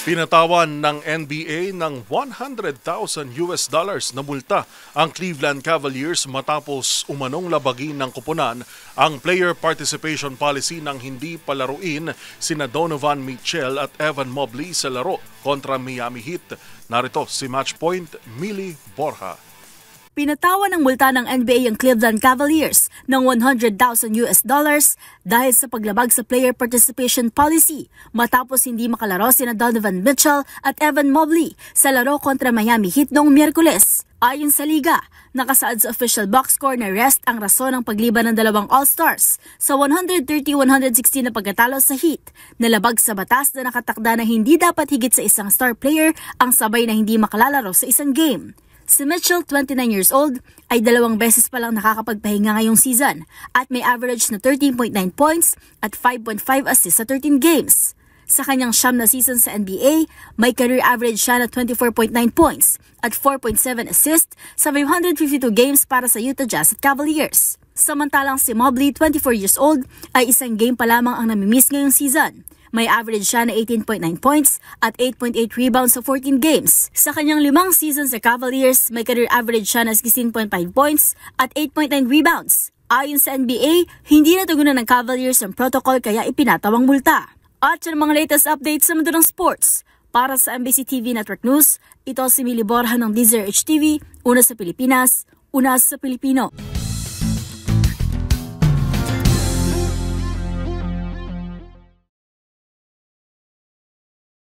Pinatawan ng NBA ng $100,000 na multa ang Cleveland Cavaliers matapos umanong labagin ng koponan ang player participation policy ng hindi palaruin sina Donovan Mitchell at Evan Mobley sa laro kontra Miami Heat. Narito si Matchpoint, Millie Borja. Pinatawan ng multa ng NBA ang Cleveland Cavaliers ng $100,000 dahil sa paglabag sa player participation policy matapos hindi makalaro sina Donovan Mitchell at Evan Mobley sa laro kontra Miami Heat noong Miyerkules. Ayon sa liga, nakasaad sa official box score na rest ang rason ng pagliban ng dalawang All-Stars sa 130-116 na pagkatalo sa Heat, nalabag sa batas na nakatakda na hindi dapat higit sa isang star player ang sabay na hindi makalalaro sa isang game. Si Mitchell, 29 years old, ay 2 beses pa lang nakakapagpahinga ngayong season at may average na 13.9 points at 5.5 assists sa 13 games. Sa kanyang 9 na season sa NBA, may career average siya na 24.9 points at 4.7 assists sa 552 games para sa Utah Jazz at Cavaliers. Samantalang si Mobley, 24 years old, ay isang game pa lamang ang namimiss ngayong season. May average siya na 18.9 points at 8.8 rebounds sa 14 games. Sa kanyang 5 seasons sa Cavaliers, may career average siya na 16.5 points at 8.9 rebounds. Ayon sa NBA, hindi natugunan ng Cavaliers ang protocol kaya ipinatawang multa. At sa mga latest updates sa mundo ng sports, para sa MBC TV Network News, ito si Millie Borja ng DZRH TV, una sa Pilipinas, una sa Pilipino.